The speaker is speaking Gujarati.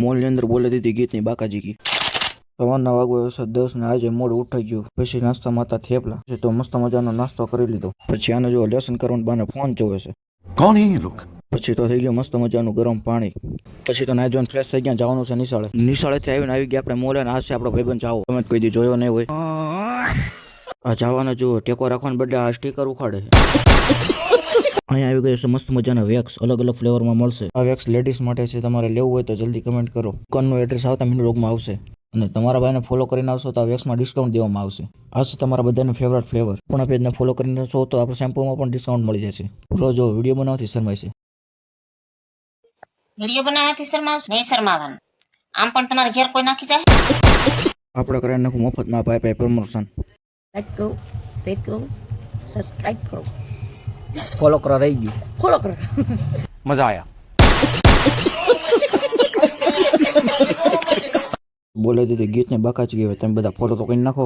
મોલની અંદર બોલે દીધી ગીતની બાકાજી કી સવારના વાગો 10 ને આજે મોડ ઉઠાઈ ગયું પછી નાસ્તા માતા થેપલા પછી તો મસ્ત મજાનો નાસ્તો કરી લીધો પછી આને જો લેસન કરવાનું બાને ફોન જોવે છે कौन है ये लोग પછી તો થઈ ગયું મસ્ત મજાનું ગરમ પાણી પછી તો નાઈ જોઈને ફ્રેશ થઈ ગયા જવાનું છે નિશાળેથી આવીને આવી ગયા આપણે મોલે ને આ છે આપણો ભાઈબંધ જાવો તમે કોઈ દી જોયો નહીં હોય આ જવાના જુઓ ટેકો રાખવાને બદલે આ સ્ટીકર ઉખાડે અહીંયા આવી ગયો છે મસ્ત મજાના વેક્સ અલગ અલગ ફ્લેવરમાં મળશે આ વેક્સ લેડીઝ માટે છે તમારે લેવું હોય તો જલ્દી કમેન્ટ કરો દુકાનનું એડ્રેસ આવતા મિની વ્લોગમાં આવશે અને તમારા ભાઈને ફોલો કરીને આવશો તો આ વેક્સમાં ડિસ્કાઉન્ટ દેવામાં આવશે આ છે તમારા બધાનું ફેવરેટ ફ્લેવર પણ પેજને ફોલો કરીને આવશો તો આપણે શેમ્પૂમાં પણ ડિસ્કાઉન્ટ મળી જશે પૂરો જો વિડીયો બનાવતી શરમાય છે વિડીયો બનાવવાથી શરમાવશો નહીં શરમાવાનું આમ પણ તમારા ઘેર કોઈ નાખી જાય આપણે કરીને નાખું મફતમાં ભાઈ પ્રમોશન લાઈક કરો શેર કરો સબસ્ક્રાઇબ કરો ફોલો કરા રહી ગયું ફોલો કરો मजा आया બોલે દીધી ગીતને બાકાજી ગઈ તમે બધા ફોલો તો કરી નાખો